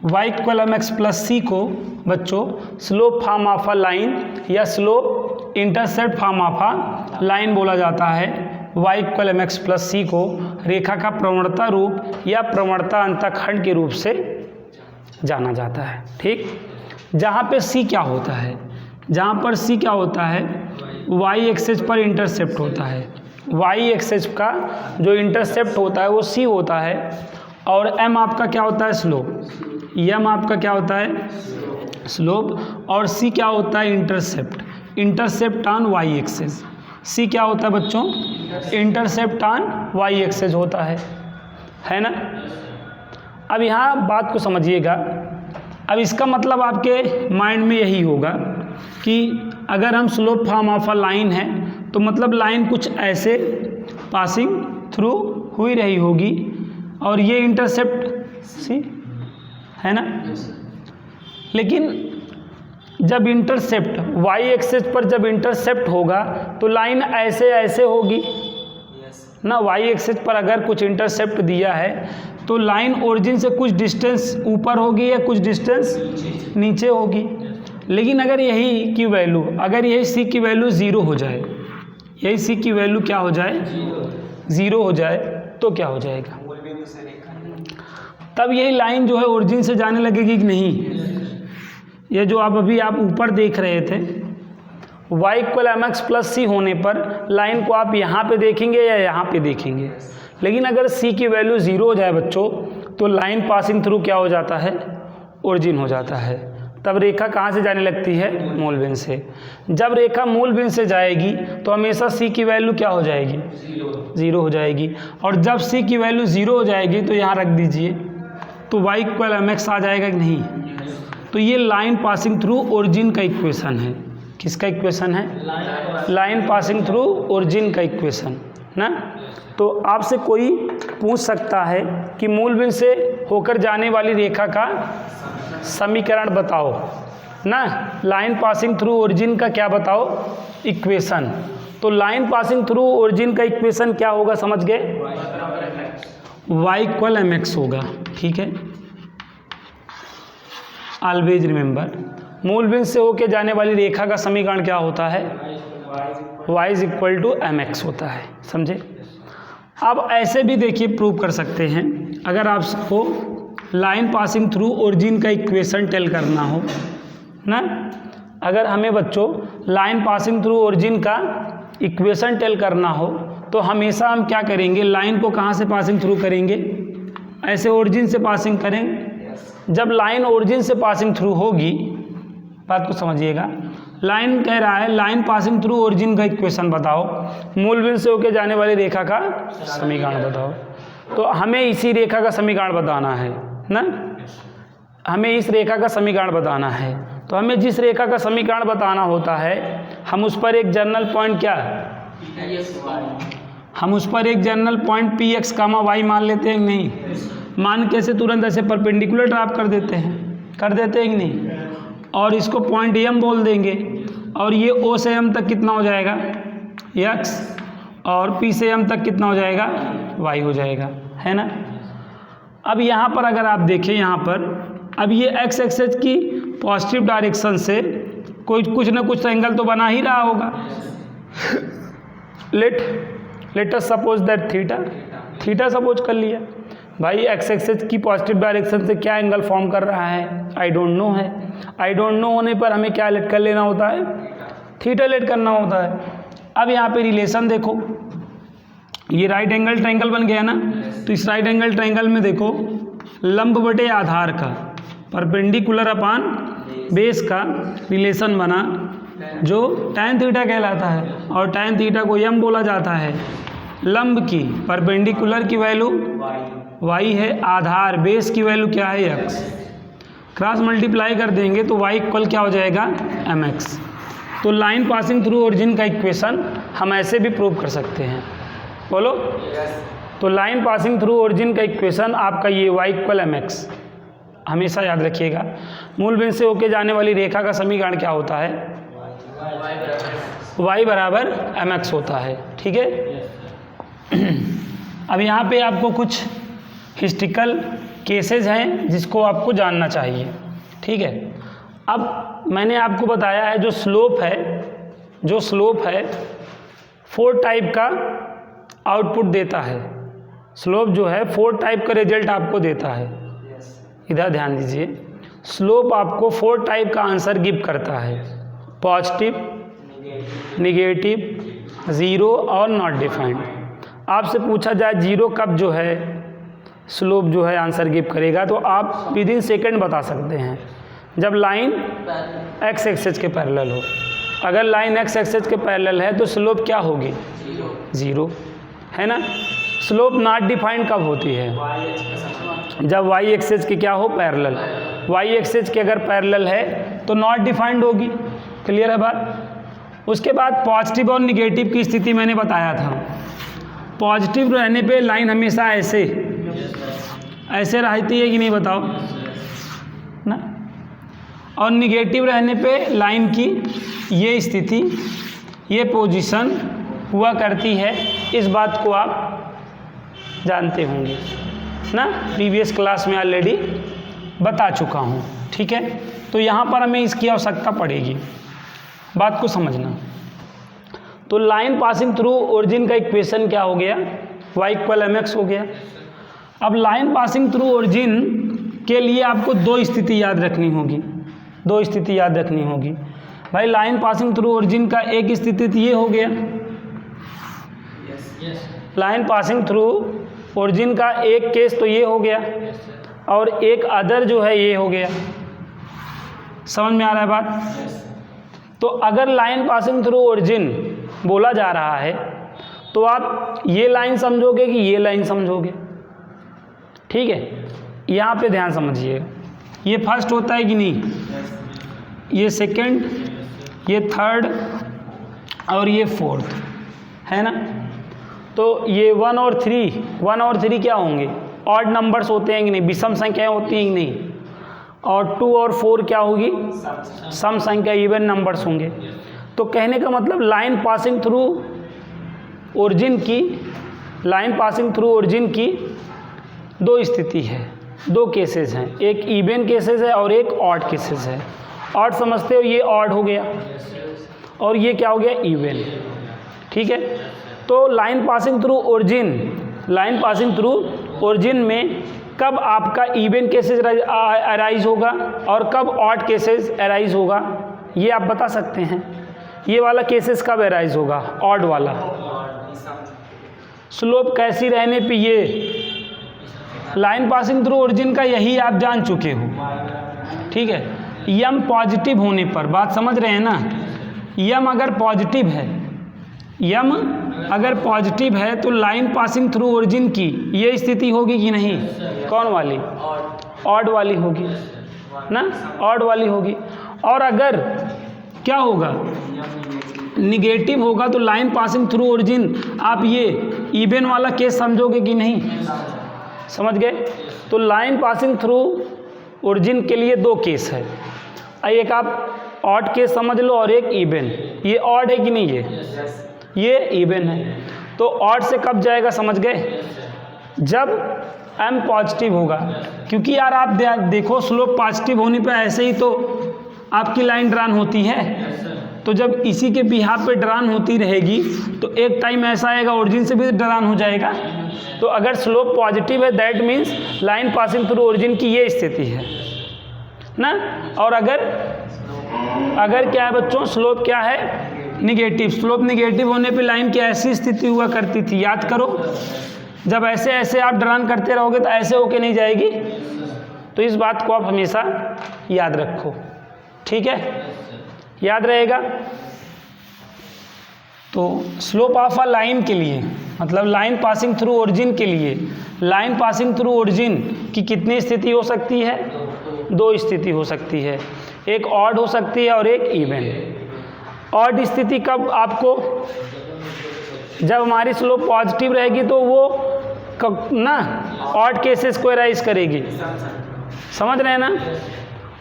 y equal M X plus C को बच्चों slope form of a line या slope intercept form of a line बोला जाता है। y equal M X plus C को रेखा का प्रवणता रूप या प्रवणता अंतखंड के रूप से जाना जाता है। ठीक, जहाँ पे c क्या होता है, जहाँ पर c क्या होता है, y एक्सिस पर इंटरसेप्ट होता है। y एक्सिस का जो इंटरसेप्ट होता है वो c होता है और m आपका क्या होता है, स्लोप। m आपका क्या होता है, स्लोप, और c क्या होता है, intercept. Intercept on y axis. c क्या होता है बच्चों, इंटरसेप्ट ऑन y एक्सिस होता है ना। अब यहाँ बात को समझिएगा। अब इसका मतलब आपके माइंड में यही होगा कि अगर हम slope form of a line है तो मतलब लाइन कुछ ऐसे पासिंग थ्रू हुई रही होगी और ये इंटरसेप्ट सी है ना। लेकिन जब इंटरसेप्ट y एक्सिस पर जब इंटरसेप्ट होगा तो लाइन ऐसे ऐसे होगी ना। y एक्सिस पर अगर कुछ इंटरसेप्ट दिया है तो लाइन ओरिजिन से कुछ डिस्टेंस ऊपर होगी या कुछ डिस्टेंस नीचे होगी। लेकिन अगर यही की वैल्यू, अगर यही c की वैल्यू ज़ीरो हो जाए, यही c की वैल्यू क्या हो जाए, ज़ीरो हो जाए, तो क्या हो जाएगा, तब यही लाइन जो है ओरिजिन से जाने लगेगी कि नहीं। ये जो आप अभी आप ऊपर देख रहे थे y equal M X plus C होने पर लाइन को आप यहाँ पे देखेंगे या यहाँ पे देखेंगे। लेकिन अगर c की वैल्यू ज़ीरो हो जाए बच्चों तो लाइन पासिंग थ्रू क्या हो जाता है, ओरिजिन हो जाता है। तब रेखा कहाँ से जाने लगती है, मूल बिंदु से। जब रेखा मूल बिंदु से जाएगी तो हमेशा c की वैल्यू क्या हो जाएगी, ज़ीरो हो जाएगी। और जब c की वैल्यू ज़ीरो हो जाएगी तो यहाँ रख दीजिए, तो y इक्वल एम एक्स आ जाएगा कि नहीं। तो ये लाइन पासिंग थ्रू ओरिजिन का इक्वेशन है। किसका इक्वेशन है, लाइन पासिंग थ्रू ओरिजिन का इक्वेशन ना। तो आपसे कोई पूछ सकता है कि मूल बिंदु से होकर जाने वाली रेखा का समीकरण बताओ ना। लाइन पासिंग थ्रू ओरिजिन का क्या बताओ, इक्वेशन। तो लाइन पासिंग थ्रू ओरिजिन का इक्वेशन क्या होगा, समझ गए, y इक्वल एम एक्स होगा। ठीक है, ऑलवेज रिमेंबर मूल बिंदु से होकर जाने वाली रेखा का समीकरण क्या होता है, y is equal to M X होता है, समझे। अब ऐसे भी देखिए प्रूव कर सकते हैं। अगर आपको लाइन पासिंग थ्रू ओरिजिन का इक्वेशन टेल करना हो ना, अगर हमें बच्चों लाइन पासिंग थ्रू ओरिजिन का इक्वेशन टेल करना हो तो हमेशा हम क्या करेंगे, लाइन को कहाँ से पासिंग थ्रू करेंगे, ऐसे ओरिजिन से पासिंग करेंगे। जब लाइन ओरिजिन से पासिंग थ्रू होगी, बात को समझिएगा, लाइन कह रहा है लाइन पासिंग थ्रू ओरिजिन का इक्वेशन बताओ, मूल बिंदु से होकर जाने वाली रेखा का समीकरण बताओ। तो हमें इसी रेखा का समीकरण बताना है ना, हमें इस रेखा का समीकरण बताना है। तो हमें जिस रेखा का समीकरण बताना होता है हम उस पर एक जनरल पॉइंट क्या, हम उस पर एक general point P x comma y मान लेते हैं कि नहीं। मान कैसे, तुरंत ऐसे परपेंडिकुलर ड्राप कर देते हैं कि नहीं, और इसको पॉइंट एम बोल देंगे। और ये ओ से एम तक कितना हो जाएगा, एक्स, और पी से एम तक कितना हो जाएगा, वाई हो जाएगा, है ना। अब यहाँ पर अगर आप देखें, यहाँ पर अब ये एक्स एक्सिस की पॉजिटिव डायरेक्शन से कोई कुछ ना कुछ एंगल तो बना ही रहा होगा। Let us suppose that theta suppose कर लिया। भाई एक्स एक्सिस की पॉजिटिव डायरेक्शन से क्या एंगल फॉर्म कर रहा है, आई डोंट नो है। आई डोंट नो होने पर हमें क्या लेट कर लेना होता है, थीटा लेट करना होता है। अब यहाँ पे रिलेशन देखो, ये राइट एंगल ट्रायंगल बन गया ना। तो इस राइट एंगल ट्रायंगल में देखो लंब बटे आधार का, परपेंडिकुलर अपान बेस का रिलेशन बना जो tan थीटा कहलाता है, और tan थीटा को m बोला जाता है। लंब की परपेंडिकुलर की वैल्यू y है, आधार बेस की वैल्यू क्या है, x। क्रॉस मल्टीप्लाई कर देंगे तो y इक्वल क्या हो जाएगा, mx। तो लाइन पासिंग थ्रू ओरिजिन का इक्वेशन हम ऐसे भी प्रूव कर सकते हैं, बोलो। तो लाइन पासिंग थ्रू ओरिजिन का इक्वेशन आपका ये y इक्वल mx, हमेशा याद रखिएगा। मूल बिंदु से होके जाने वाली रेखा का समीकरण क्या होता है, y बराबर mx होता है। ठीक है। अब यहाँ पे आपको कुछ हिस्ट्रिकल केसेस हैं जिसको आपको जानना चाहिए, ठीक है। अब मैंने आपको बताया है जो स्लोप है 4 टाइप का आउटपुट देता है। स्लोप जो है 4 टाइप का रिजल्ट आपको देता है। इधर ध्यान दीजिए, स्लोप आपको 4 टाइप का आंसर गिव करता है, पॉजिटिव, निगेटिव, ज़ीरो और नॉट डिफाइंड। आपसे पूछा जाए जीरो कब जो है स्लोप जो है आंसर गिव करेगा, तो आप विद इन सेकेंड बता सकते हैं, जब लाइन एक्स एक्सिस के पैरेलल हो। अगर लाइन एक्स एक्सिस के पैरेलल है तो स्लोप क्या होगी? ज़ीरो, है ना। स्लोप नॉट डिफाइंड कब होती है? जब वाई एक्सिस की क्या हो? पैरेलल। वाई एक्सिस के अगर पैरेलल है तो नॉट डिफाइंड होगी। क्लियर है बात। उसके बाद पॉजिटिव और निगेटिव की स्थिति मैंने बताया था। पॉजिटिव रहने पे लाइन हमेशा ऐसे रहती है कि नहीं, बताओ ना। और निगेटिव रहने पे लाइन की ये स्थिति, ये पोजीशन हुआ करती है। इस बात को आप जानते होंगे ना, प्रीवियस क्लास में ऑलरेडी बता चुका हूँ, ठीक है। तो यहाँ पर हमें इसकी आवश्यकता पड़ेगी, बात को समझना। तो लाइन पासिंग थ्रू ओरिजिन का इक्वेशन क्या हो गया? y = mx हो गया। अब लाइन पासिंग थ्रू ओरिजिन के लिए आपको 2 स्थिति याद रखनी होगी। भाई लाइन पासिंग थ्रू ओरिजिन का एक स्थिति तो ये हो गया, लाइन पासिंग थ्रू ओरिजिन का एक केस तो ये हो गया, और एक अदर जो है ये हो गया। समझ में आ रहा है बात? तो अगर लाइन पासिंग थ्रू ओरिजिन बोला जा रहा है तो आप ये लाइन समझोगे कि ये लाइन समझोगे, ठीक है। यहाँ पे ध्यान समझिए, ये फर्स्ट होता है कि नहीं, ये सेकंड, ये थर्ड और ये फोर्थ, है ना। तो ये 1 और 3 क्या होंगे? ऑड नंबर्स होते हैं कि नहीं, विषम संख्याएं होती हैं कि नहीं। और 2 और 4 क्या होगी? सम संख्या, इवन नंबर्स होंगे। तो कहने का मतलब लाइन पासिंग थ्रू ओरिजिन की 2 स्थिति है, 2 केसेस हैं, एक इवन केसेस है और एक ऑड केसेस है। ऑड समझते हो, ये ऑड हो गया और ये क्या हो गया? इवन, ठीक है। तो लाइन पासिंग थ्रू ओरिजिन में कब आपका इवन केसेस अराइज होगा और कब ऑड केसेस अराइज होगा, ये आप बता सकते हैं। ये वाला केसेस कब अराइज होगा? ऑड वाला। स्लोप कैसी रहने पे ये लाइन पासिंग थ्रू ओरिजिन का यही आप जान चुके हो, ठीक है। यम पॉजिटिव होने पर, बात समझ रहे हैं ना, यम अगर पॉजिटिव है तो लाइन पासिंग थ्रू ओरिजिन की ये स्थिति होगी कि नहीं? कौन वाली? ऑड वाली होगी ना, ऑड वाली होगी। और अगर क्या होगा? निगेटिव होगा तो लाइन पासिंग थ्रू ओरिजिन आप ये इवन वाला केस समझोगे कि नहीं? समझ गए। तो लाइन पासिंग थ्रू ओरिजिन के लिए 2 केस है, एक आप ऑड केस समझ लो और एक इवन। ये ऑड है कि नहीं? ये इवन है। तो ऑड से कब जाएगा, समझ गए? जब m पॉजिटिव होगा, क्योंकि यार आप देखो स्लोप पॉजिटिव होने पे ऐसे ही तो आपकी लाइन ड्रान होती है। तो जब इसी के बिहाफ पे ड्रान होती रहेगी तो एक टाइम ऐसा आएगा ओरिजिन से भी ड्रान हो जाएगा। तो अगर स्लोप पॉजिटिव है that means line passing through origin की ये स्थिति है ना। और अगर क्या है बच्चों, स्लोप क्या है? निगेटिव। स्लोप निगेटिव होने पे लाइन की ऐसी स्थिति हुआ करती थी, याद करो। जब ऐसे आप ड्रान करते रहोगे तो ऐसे होके नहीं जाएगी। तो इस बात को आप हमेशा याद रखो, ठीक है, याद रहेगा। तो स्लोप ऑफ अ लाइन के लिए, मतलब लाइन पासिंग थ्रू ओरिजिन के लिए, लाइन पासिंग थ्रू ओरिजिन की कितनी स्थिति हो सकती है? 2 स्थिति हो सकती है, एक ऑड हो सकती है और एक इवन। ऑड स्थिति कब आपको? जब हमारी स्लोप पॉजिटिव रहेगी तो वो ना ऑड केसेस को अराइज करेगी, समझ रहे हैं ना।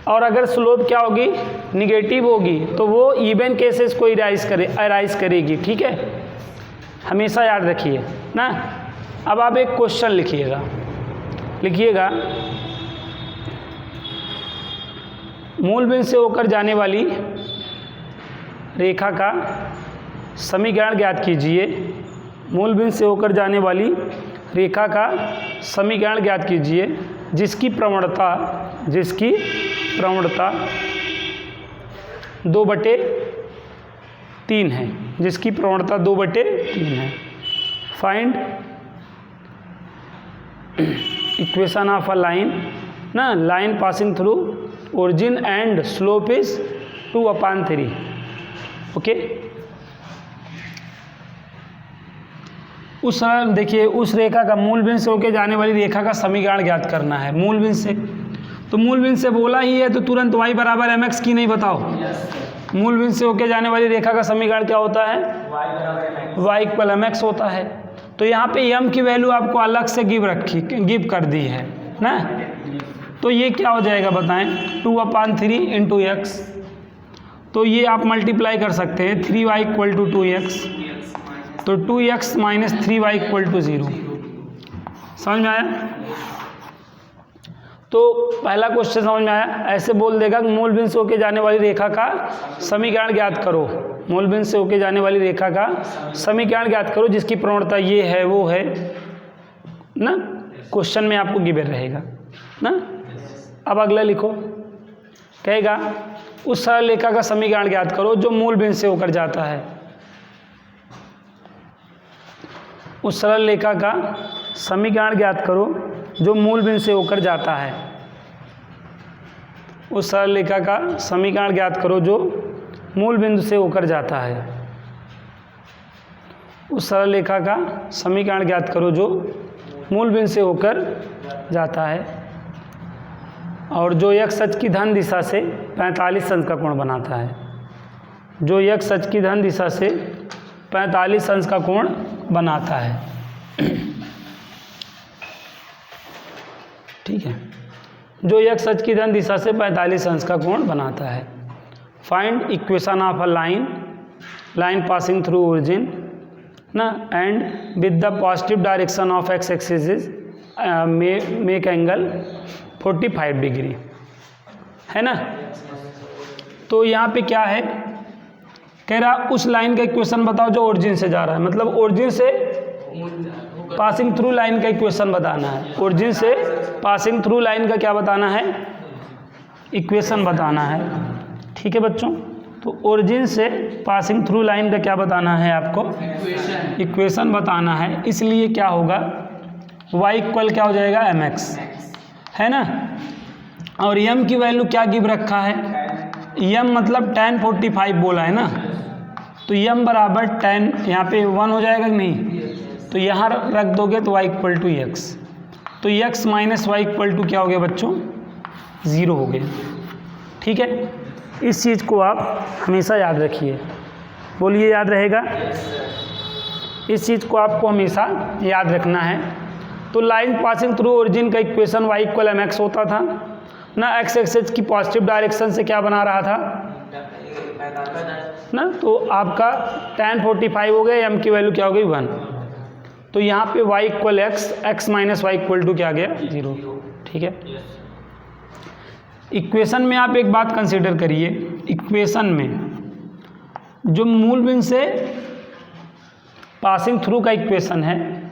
और अगर स्लोप क्या होगी? निगेटिव होगी तो वो इवन केसेस को अराइज करेगी, ठीक है, हमेशा याद रखिए ना। अब आप एक क्वेश्चन लिखिएगा मूल बिंदु से होकर जाने वाली रेखा का समीकरण ज्ञात कीजिए। मूल बिंदु से होकर जाने वाली रेखा का समीकरण ज्ञात कीजिए जिसकी प्रवणता 2/3 है, जिसकी प्रवणता 2/3 है। Find equation of a line, ना, line passing through origin and slope is 2/3। Okay, देखिए उस रेखा का मूल बिंदु से होकर जाने वाली रेखा का समीकरण ज्ञात करना है। मूल बिंदु से, तो मूल बिंदु से बोला ही है तो तुरंत y बराबर mx की नहीं बताओ। मूल बिंदु से होकर जाने वाली रेखा का समीकरण क्या होता है? y इक्वल mx होता है। तो यहाँ पे m की वैल्यू आपको अलग से गिव कर दी है ना, तो ये क्या हो जाएगा बताएं? 2/3 इंटू x, तो ये आप मल्टीप्लाई कर सकते हैं। 3y इक्वल टू 2x, तो 2x minus 3y equal to 0। समझ में आया? तो पहला क्वेश्चन समझ में आया। ऐसे बोल देगा कि मूल बिंदु से होकर जाने वाली रेखा का समीकरण ज्ञात करो। मूल बिंदु से होकर जाने वाली रेखा का समीकरण ज्ञात करो जिसकी प्रवणता ये है वो है ना, क्वेश्चन में आपको गिवन रहेगा ना। अब अगला लिखो, कहेगा उस सरल रेखा का समीकरण ज्ञात करो जो मूल बिंदु से होकर जाता है। उस सरल रेखा का समीकरण ज्ञात करो जो मूल बिंदु से होकर जाता है। उस सरल रेखा का समीकरण ज्ञात करो जो मूल बिंदु से होकर जाता है। उस सरल रेखा का समीकरण ज्ञात करो जो मूल बिंदु से होकर जाता है और जो x अक्ष की धन दिशा से 45 अंश का कोण बनाता है। जो x अक्ष की धन दिशा से 45 अंश का कोण बनाता है। ठीक है, जो x अक्ष की धन दिशा से 45 अंश का कोण बनाता है। Find equation of a line passing through origin ना and with the positive direction of x axis make angle 45 degree, है ना। तो यहाँ पे क्या है, कह रहा उस लाइन का इक्वेशन बताओ जो ओरिजिन से जा रहा है, मतलब ओरिजिन से पासिंग थ्रू लाइन का इक्वेशन बताना है। ओरिजिन से पासिंग थ्रू लाइन का क्या बताना है? इक्वेशन बताना है। ठीक है बच्चों, तो ओरिजिन से पासिंग थ्रू लाइन का क्या बताना है आपको? इक्वेशन बताना है। इसलिए क्या होगा, y इक्वल क्या हो जाएगा? mx, है ना। और m की वैल्यू क्या गिव रखा है? m मतलब tan 45 बोला है ना, तो m बराबर tan, यहाँ पे 1 हो जाएगा कि नहीं, तो यहाँ रख दोगे तो y इक्वल टू x, तो x minus Y equal to क्या हो गया बच्चों? 0 हो गया। ठीक है, इस चीज़ को आप हमेशा याद रखिए। बोलिए, याद रहेगा? इस चीज़ को आपको हमेशा याद रखना है। तो लाइन पासिंग थ्रू ओरिजिन का इक्वेशन y इक्वल mx होता था ना, x एक्सिस की पॉजिटिव डायरेक्शन से क्या बना रहा था ना, तो आपका tan 45 हो गया, m की वैल्यू क्या हो गई? 1। तो यहाँ पे y equal x minus Y equal to क्या आ गया? 0। ठीक है, इक्वेशन में आप एक बात कंसीडर करिए। इक्वेशन में जो मूल बिंदु से पासिंग थ्रू का इक्वेशन है,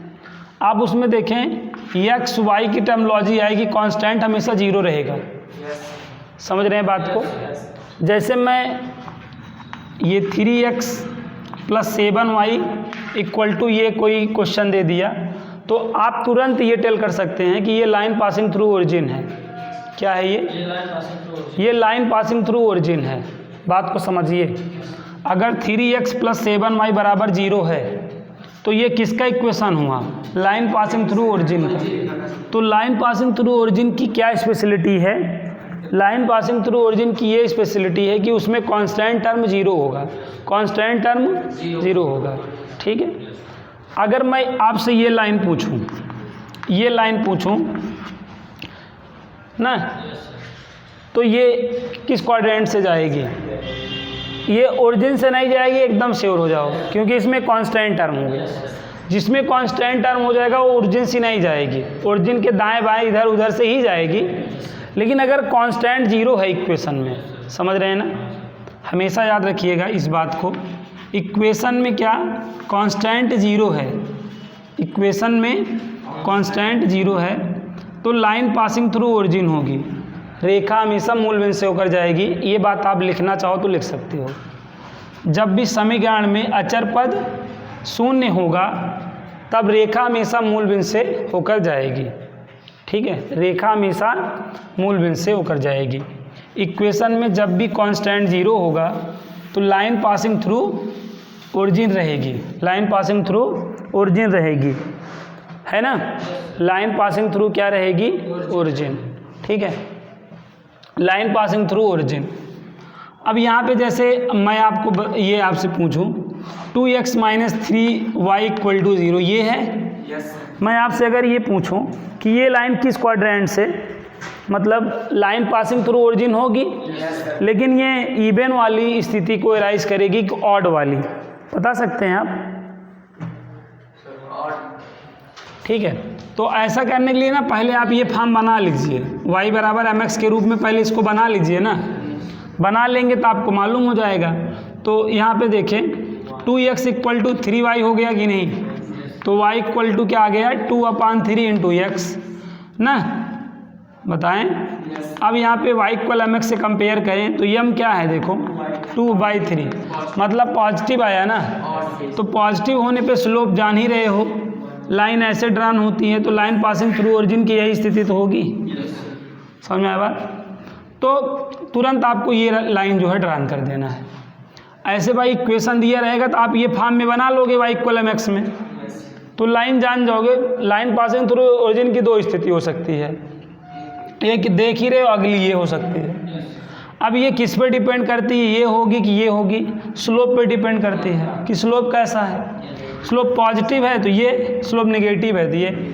आप उसमें देखें x y की टर्मोलॉजी आएगी, कांस्टेंट हमेशा 0 रहेगा। समझ रहे हैं बात को? जैसे मैं ये 3x plus 7y equal to ये कोई क्वेश्चन दे दिया, तो आप तुरंत ये टेल कर सकते हैं कि ये लाइन पासिंग थ्रू ओरिजिन है। क्या है ये लाइन पासिंग थ्रू ओरिजिन है। बात को समझिए, अगर 3x प्लस 7y बराबर 0 है तो ये किसका इक्वेशन हुआ? लाइन पासिंग थ्रू ओरिजिन का। तो लाइन पासिंग थ्रू ओरिजिन की क्या स्पेशलिटी है? लाइन पासिंग थ्रू ओरिजिन की ये स्पेशलिटी है कि उसमें कांस्टेंट टर्म 0 होगा, कांस्टेंट टर्म 0 होगा। ठीक है, अगर मैं आपसे ये लाइन पूछूं ना, तो ये किस क्वाड्रेंट से जाएगी? ये ओरिजिन से नहीं जाएगी, एकदम श्योर हो जाओ, क्योंकि इसमें कांस्टेंट टर्म होगी। जिसमें कांस्टेंट टर्म हो जाएगा वो ओरिजिन से नहीं जाएगी, ओरिजिन के दाएं बाएं इधर उधर से ही जाएगी। लेकिन अगर कांस्टेंट जीरो है इक्वेशन में, समझ रहे हैं ना, हमेशा याद रखिएगा इस बात को, इक्वेशन में क्या कांस्टेंट जीरो है, इक्वेशन में कांस्टेंट जीरो है तो लाइन पासिंग थ्रू ओरिजिन होगी, रेखा हमेशा मूल बिंदु से होकर जाएगी। ये बात आप लिखना चाहो तो लिख सकते हो। जब भी समीकरण में अचर पद शून्य होगा तब रेखा हमेशा मूल बिंदु से होकर जाएगी, ठीक है, रेखा हमेशा मूल बिंदु से होकर जाएगी। इक्वेशन में जब भी कांस्टेंट जीरो होगा तो लाइन पासिंग थ्रू ओरिजिन रहेगी, लाइन पासिंग थ्रू ओरिजिन रहेगी, है ना, लाइन पासिंग थ्रू क्या रहेगी, ओरिजिन, ठीक है, लाइन पासिंग थ्रू ओरिजिन। अब यहाँ पे जैसे मैं आपको ये आपसे पूछूं 2x - 3y = 0, ये है। मैं आपसे अगर ये पूछूं कि ये लाइन किस क्वाड्रेंट से, मतलब लाइन पासिंग थ्रू ओरिजिन होगी, लेकिन ये इवन वाली स्थिति को एराइज करेगी कि ऑड वाली, बता सकते हैं आप, ठीक है। तो ऐसा करने के लिए ना पहले आप ये फॉर्म बना लीजिए, y = mx के रूप में पहले इसको बना लीजिए ना, बना लेंगे तो आपको मालूम हो जाएगा। तो यहाँ पे देखें 2x = 3y हो गया कि नहीं, तो y = क्या आ गया, 2/3 × x ना, बताएं। अब यहाँ पे y = mx से कंपेयर करें तो m क्या है, देखो 2/3, मतलब पॉजिटिव आया ना, तो पॉजिटिव होने पे स्लोप जान ही रहे हो, लाइन ऐसे ड्रान होती है तो लाइन पासिंग थ्रू ओरिजिन की यही स्थिति तो होगी, समझ में आया बात। तो तुरंत आपको ये लाइन जो है ड्रान कर देना है। ऐसे भाई इक्वेशन दिया रहेगा तो आप ये फॉर्म में बना लोगे y = mx में, तो लाइन जान जाओगे, लाइन पासिंग थ्रू ओरिजिन की दो स्थिति हो सकती है, एक देख ही रहे हो, अगली ये हो सकती है। अब ये किस पे डिपेंड करती है, ये होगी कि ये होगी, स्लोप पे डिपेंड करती है कि स्लोप कैसा है, स्लोप पॉजिटिव है तो ये, स्लोप नेगेटिव है तो ये,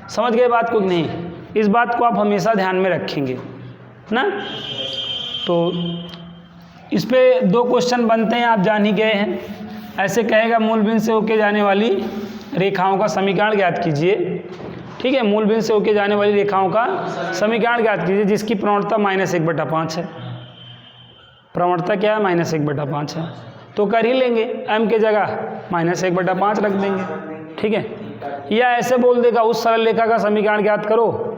समझ गए बात को कि नहीं। इस बात को आप हमेशा ध्यान में रखेंगे ना। तो इस पे 2 क्वेश्चन बनते हैं, आप जान ही गए हैं। ऐसे कहेगा मूल बिंदु से होके जाने वाली रेखाओं का समीकरण ज्ञात कीजिए, ठीक है, मूल बिंदु से होके जाने वाली रेखाओं का समीकरण ज्ञात कीजिए जिसकी प्रवणता -1/5 है। प्रवणता क्या है, -1/5 है, तो कर ही लेंगे, m के जगह -1/5 रख देंगे, ठीक है। या ऐसे बोल देगा उस सरल रेखा का समीकरण ज्ञात करो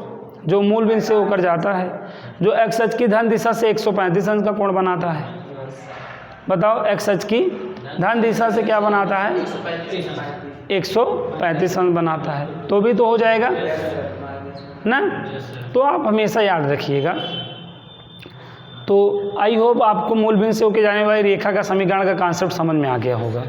जो मूल बिंदु से होकर जाता है, जो x अक्ष की धन दिशा से 135 अंश का कोण बनाता है। बताओ x अक्ष की धन दिशा से क्या बनाता है, 135 अंश बनाता है, तो भी तो हो जाएगा ना। तो आप हमेशा याद रखिएगा। तो आई होप आपको मूल बिंदु से होकर जाने वाली रेखा का समीकरण का कॉन्सेप्ट समझ में आ गया होगा।